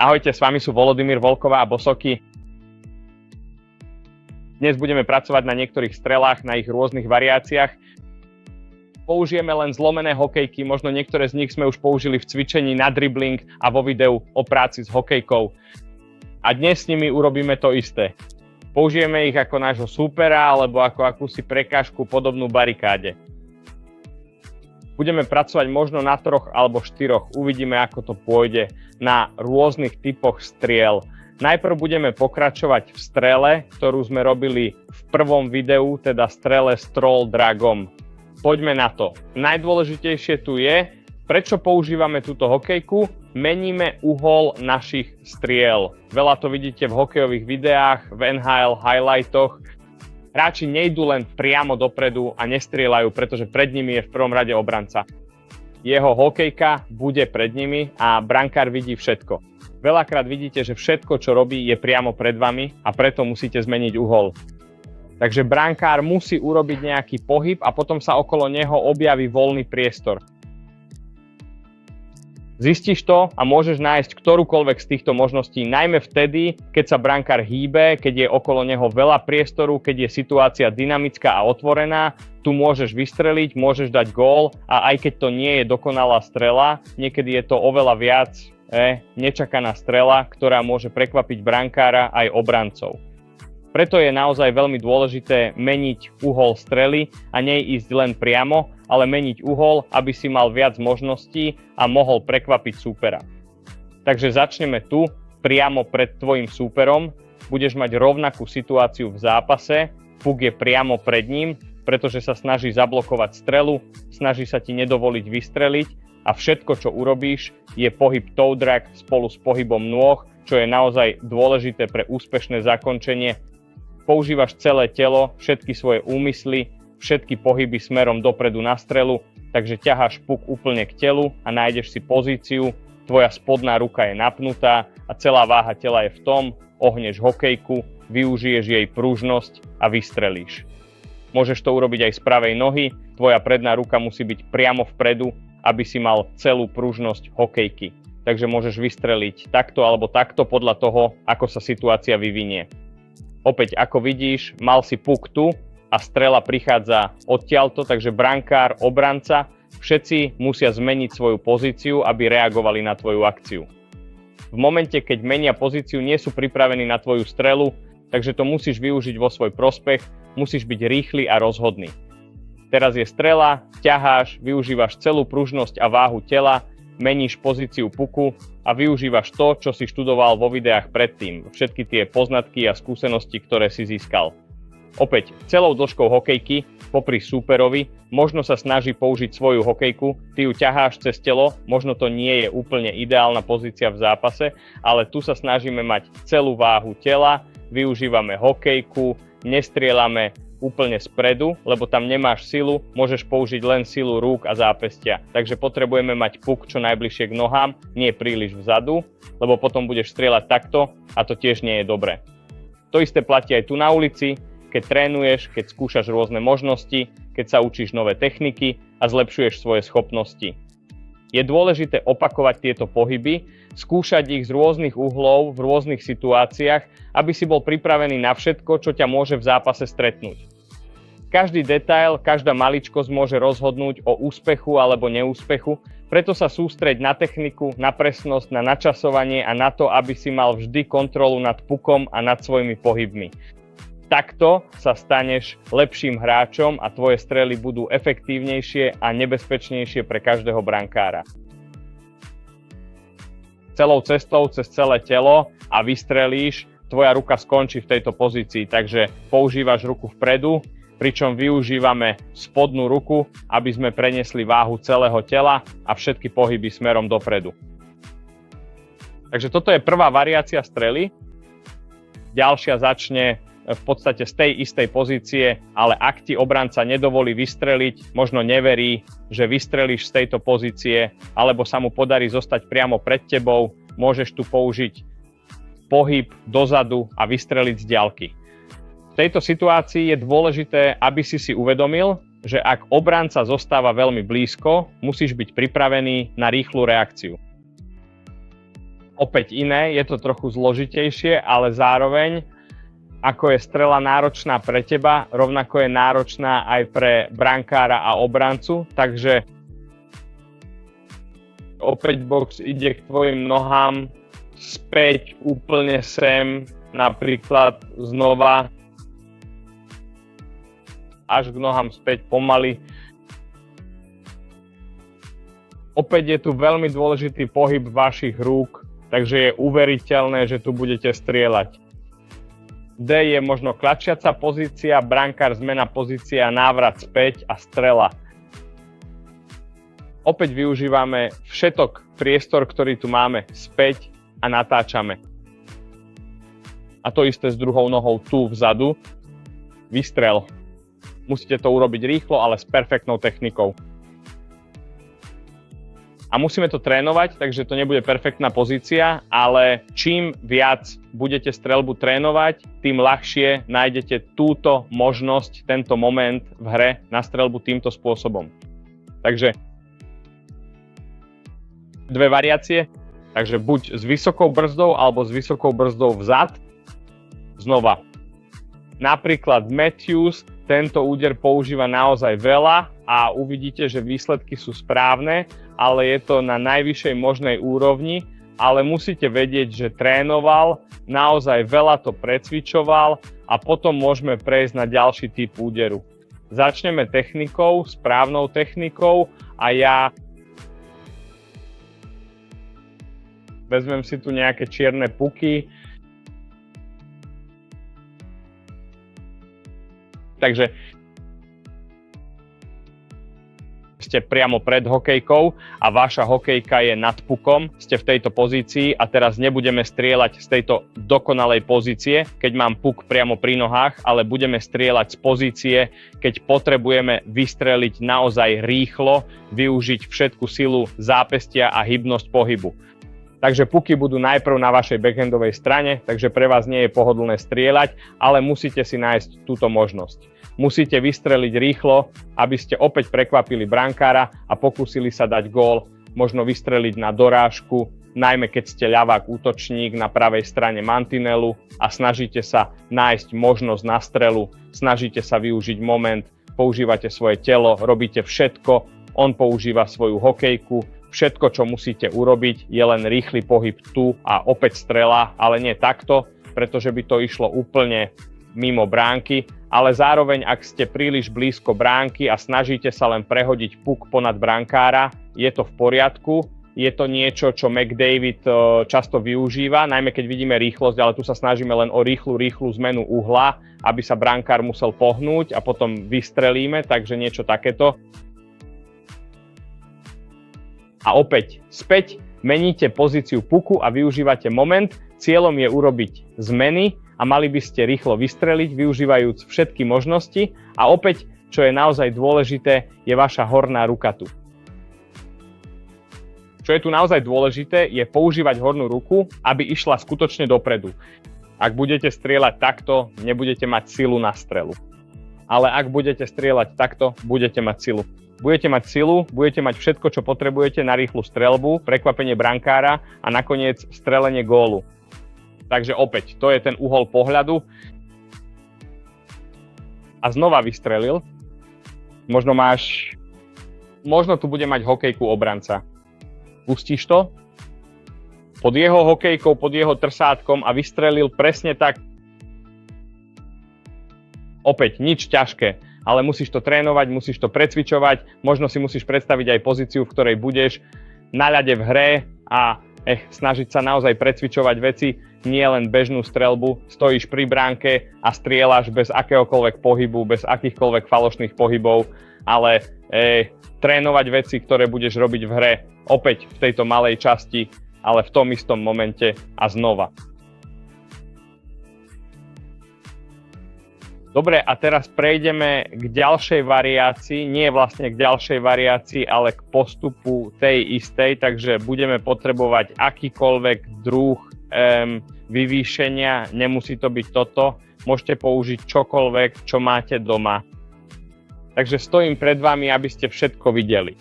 Ahojte, s vami sú Volodymyr Volková a Bosoky. Dnes budeme pracovať na niektorých strelách, na ich rôznych variáciách. Použijeme len zlomené hokejky, možno niektoré z nich sme už použili v cvičení na dribbling a vo videu o práci s hokejkou. A dnes s nimi urobíme to isté. Použijeme ich ako nášho súpera alebo ako akúsi prekážku podobnú barikáde. Budeme pracovať možno na 3 alebo 4, uvidíme ako to pôjde na rôznych typoch striel. Najprv budeme pokračovať v strele, ktorú sme robili v prvom videu, teda strele s Troll Dragom. Poďme na to. Najdôležitejšie tu je, prečo používame túto hokejku, meníme uhol našich striel. Veľa to vidíte v hokejových videách, v NHL highlightoch. Hráči nejdú len priamo dopredu a nestrieľajú, pretože pred nimi je v prvom rade obranca. Jeho hokejka bude pred nimi a brankár vidí všetko. Veľakrát vidíte, že všetko, čo robí, je priamo pred vami a preto musíte zmeniť uhol. Takže brankár musí urobiť nejaký pohyb a potom sa okolo neho objaví voľný priestor. Zistíš to a môžeš nájsť ktorúkoľvek z týchto možností, najmä vtedy, keď sa brankár hýbe, keď je okolo neho veľa priestoru, keď je situácia dynamická a otvorená. Tu môžeš vystreliť, môžeš dať gól a aj keď to nie je dokonalá strela, niekedy je to oveľa viac nečakaná strela, ktorá môže prekvapiť brankára aj obrancov. Preto je naozaj veľmi dôležité meniť uhol strely a nie ísť len priamo, ale meniť uhol, aby si mal viac možností a mohol prekvapiť súpera. Takže začneme tu, priamo pred tvojim súperom. Budeš mať rovnakú situáciu v zápase, puk je priamo pred ním, pretože sa snaží zablokovať strelu, snaží sa ti nedovoliť vystreliť a všetko, čo urobíš, je pohyb toe drag spolu s pohybom nôh, čo je naozaj dôležité pre úspešné zakončenie. Používaš celé telo, všetky svoje úmysly, všetky pohyby smerom dopredu na strelu, takže ťaháš puk úplne k telu a nájdeš si pozíciu, tvoja spodná ruka je napnutá a celá váha tela je v tom, ohneš hokejku, využiješ jej pružnosť a vystrelíš. Môžeš to urobiť aj z pravej nohy, tvoja predná ruka musí byť priamo vpredu, aby si mal celú pružnosť hokejky. Takže môžeš vystreliť takto alebo takto podľa toho, ako sa situácia vyvinie. Opäť, ako vidíš, mal si puk tu a strela prichádza odtiaľto, takže brankár, obranca, všetci musia zmeniť svoju pozíciu, aby reagovali na tvoju akciu. V momente, keď menia pozíciu, nie sú pripravení na tvoju strelu, takže to musíš využiť vo svoj prospech, musíš byť rýchly a rozhodný. Teraz je strela, ťaháš, využívaš celú pružnosť a váhu tela, meníš pozíciu puku a využívaš to, čo si študoval vo videách predtým, všetky tie poznatky a skúsenosti, ktoré si získal. Opäť, celou dĺžkou hokejky, popri súperovi, možno sa snaží použiť svoju hokejku, ty ju ťaháš cez telo, možno to nie je úplne ideálna pozícia v zápase, ale tu sa snažíme mať celú váhu tela, využívame hokejku, nestrieľame úplne spredu, lebo tam nemáš silu, môžeš použiť len silu rúk a zápestia. Takže potrebujeme mať puk čo najbližšie k nohám, nie príliš vzadu, lebo potom budeš strieľať takto a to tiež nie je dobré. To isté platí aj tu na ulici, keď trénuješ, keď skúšaš rôzne možnosti, keď sa učíš nové techniky a zlepšuješ svoje schopnosti. Je dôležité opakovať tieto pohyby, skúšať ich z rôznych uhlov, v rôznych situáciách, aby si bol pripravený na všetko, čo ťa môže v zápase stretnúť. Každý detail, každá maličkosť môže rozhodnúť o úspechu alebo neúspechu, preto sa sústreď na techniku, na presnosť, na načasovanie a na to, aby si mal vždy kontrolu nad pukom a nad svojimi pohybmi. Takto sa staneš lepším hráčom a tvoje strely budú efektívnejšie a nebezpečnejšie pre každého brankára. Celou cestou cez celé telo a vystrelíš, tvoja ruka skončí v tejto pozícii, takže používaš ruku vpredu, pričom využívame spodnú ruku, aby sme preniesli váhu celého tela a všetky pohyby smerom dopredu. Takže toto je prvá variácia strely. Ďalšia začne v podstate z tej istej pozície, ale ak ti obranca nedovolí vystreliť, možno neverí, že vystrelíš z tejto pozície, alebo sa mu podarí zostať priamo pred tebou, môžeš tu použiť pohyb dozadu a vystreliť z diaľky. V tejto situácii je dôležité, aby si uvedomil, že ak obranca zostáva veľmi blízko, musíš byť pripravený na rýchlu reakciu. opäť iné, je to trochu zložitejšie, ale zároveň ako je strela náročná pre teba, rovnako je náročná aj pre brankára a obrancu, takže opäť box ide k tvojim nohám späť úplne sem, napríklad znova až k nohám späť pomaly. Opäť je tu veľmi dôležitý pohyb vašich rúk, takže je uveriteľné, že tu budete strieľať. D je možno klačiaca pozícia, brankár zmena pozícia, návrat späť a strela. Opäť využívame všetok priestor, ktorý tu máme späť a natáčame. A to isté s druhou nohou tu vzadu. Vystrel. Musíte to urobiť rýchlo, ale s perfektnou technikou. A musíme to trénovať, takže to nebude perfektná pozícia, ale čím viac budete streľbu trénovať, tým ľahšie nájdete túto možnosť, tento moment v hre na streľbu týmto spôsobom. Takže dve variácie, takže buď s vysokou brzdou alebo s vysokou brzdou vzad. Znova. Napríklad Matthews tento úder používa naozaj veľa a uvidíte, že výsledky sú správne, ale je to na najvyššej možnej úrovni, ale musíte vedieť, že trénoval, naozaj veľa to precvičoval a potom môžeme prejsť na ďalší typ úderu. Začneme technikou, správnou technikou a ja vezmem si tu nejaké čierne puky. Takže ste priamo pred hokejkou a vaša hokejka je nad pukom, ste v tejto pozícii a teraz nebudeme strieľať z tejto dokonalej pozície, keď mám puk priamo pri nohách, ale budeme strieľať z pozície, keď potrebujeme vystreliť naozaj rýchlo, využiť všetku silu zápestia a hybnosť pohybu. Takže puky budú najprv na vašej backhandovej strane, takže pre vás nie je pohodlné strieľať, ale musíte si nájsť túto možnosť. Musíte vystreliť rýchlo, aby ste opäť prekvapili brankára a pokúsili sa dať gól, možno vystreliť na dorážku, najmä keď ste ľavák útočník na pravej strane mantinelu a snažíte sa nájsť možnosť na strelu, snažíte sa využiť moment, používate svoje telo, robíte všetko, on používa svoju hokejku, všetko, čo musíte urobiť, je len rýchly pohyb tu a opäť strela, ale nie takto, pretože by to išlo úplne mimo bránky, ale zároveň, ak ste príliš blízko bránky a snažíte sa len prehodiť puk ponad brankára, je to v poriadku. Je to niečo, čo McDavid často využíva, najmä keď vidíme rýchlosť, ale tu sa snažíme len o rýchlu zmenu uhla, aby sa brankár musel pohnúť a potom vystrelíme, takže niečo takéto. A opäť, späť meníte pozíciu puku a využívate moment. Cieľom je urobiť zmeny a mali by ste rýchlo vystreliť, využívajúc všetky možnosti. A opäť, čo je naozaj dôležité, je vaša horná ruka tu. Čo je tu naozaj dôležité, je používať hornú ruku, aby išla skutočne dopredu. Ak budete strieľať takto, nebudete mať silu na strelu. Ale ak budete strieľať takto, budete mať silu. Budete mať silu, budete mať všetko, čo potrebujete na rýchlu streľbu, prekvapenie brankára a nakoniec strelenie gólu. Takže opäť, to je ten uhol pohľadu. A znova vystrelil. Možno tu bude mať hokejku obranca. Pustíš to? Pod jeho hokejkou, pod jeho trsátkom a vystrelil presne tak. Opäť, nič ťažké, ale musíš to trénovať, musíš to precvičovať, možno si musíš predstaviť aj pozíciu, v ktorej budeš na ľade v hre a snažiť sa naozaj precvičovať veci, nie len bežnú streľbu, stojíš pri bránke a strieľaš bez akéhokoľvek pohybu, bez akýchkoľvek falošných pohybov, ale trénovať veci, ktoré budeš robiť v hre opäť v tejto malej časti, ale v tom istom momente a znova. Dobre, a teraz prejdeme k ďalšej variácii, nie vlastne k ďalšej variácii, ale k postupu tej istej, takže budeme potrebovať akýkoľvek druh vyvýšenia, nemusí to byť toto, môžete použiť čokoľvek, čo máte doma. Takže stojím pred vami, aby ste všetko videli.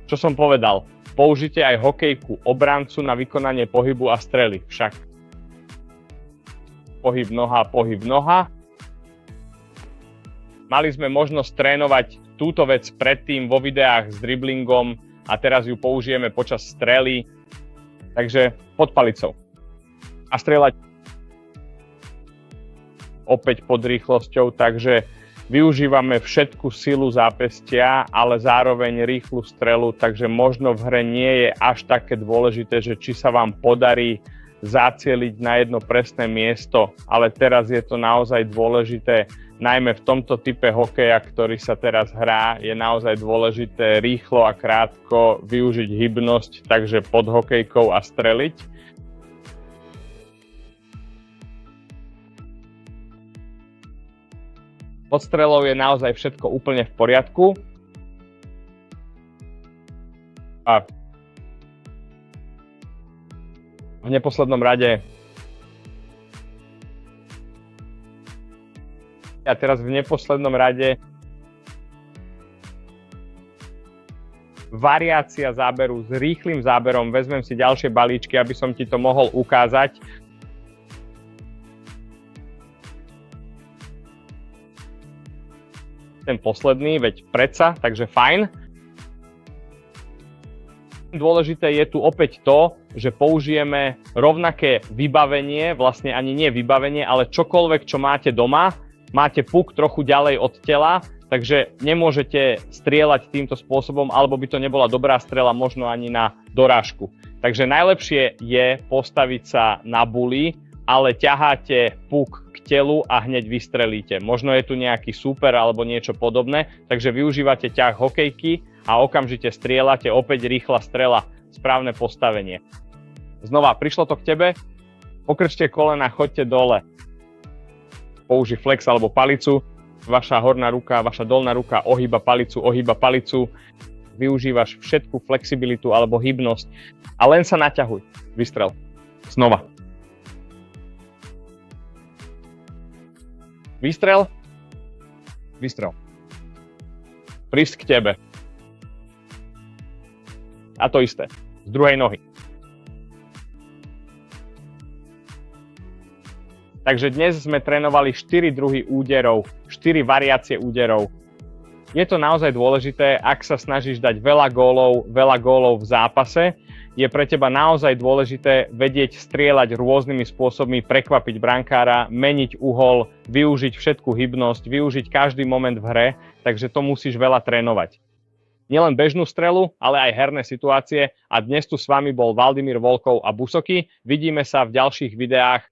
Čo som povedal? Použite aj hokejku obrancu na vykonanie pohybu a strely. Však pohyb noha. Mali sme možnosť trénovať túto vec predtým vo videách s driblingom a teraz ju použijeme počas strely. Takže pod palicou. A strieľať opäť pod rýchlosťou, takže využívame všetku silu zápestia, ale zároveň rýchlu strelu, takže možno v hre nie je až také dôležité, že či sa vám podarí zacieliť na jedno presné miesto, ale teraz je to naozaj dôležité, najmä v tomto type hokeja, ktorý sa teraz hrá, je naozaj dôležité rýchlo a krátko využiť hybnosť, takže pod hokejkou a streliť. Pod strelou je naozaj všetko úplne v poriadku. A v neposlednom rade variácia záberu s rýchlym záberom. Vezmem si ďalšie balíčky, aby som ti to mohol ukázať. Ten posledný, veď predsa, takže fajn. Dôležité je tu opäť to, že použijeme rovnaké vybavenie, vlastne ani nie vybavenie, ale čokoľvek, čo máte doma. Máte puk trochu ďalej od tela, takže nemôžete strieľať týmto spôsobom, alebo by to nebola dobrá strela, možno ani na dorážku. Takže najlepšie je postaviť sa na buli, ale ťaháte puk k telu a hneď vystrelíte. Možno je tu nejaký súper alebo niečo podobné, takže využívate ťah hokejky a okamžite strieľate, opäť rýchla strela, správne postavenie. Znova, prišlo to k tebe, pokrčte kolena, choďte dole. Použij flex alebo palicu, vaša horná ruka, vaša dolná ruka ohýba palicu, využívaš všetku flexibilitu alebo hybnosť a len sa naťahuj, vystrel. Znova. Výstrel. Prísť k tebe. A to isté. Z druhej nohy. Takže dnes sme trénovali 4 druhy úderov, 4 variácie úderov. Je to naozaj dôležité, ak sa snažíš dať veľa gólov v zápase, je pre teba naozaj dôležité vedieť strieľať rôznymi spôsobmi, prekvapiť brankára, meniť uhol, využiť všetku hybnosť, využiť každý moment v hre, takže to musíš veľa trénovať. Nielen bežnú strelu, ale aj herné situácie a dnes tu s vami bol Valdimír Volkov a Busoky. Vidíme sa v ďalších videách.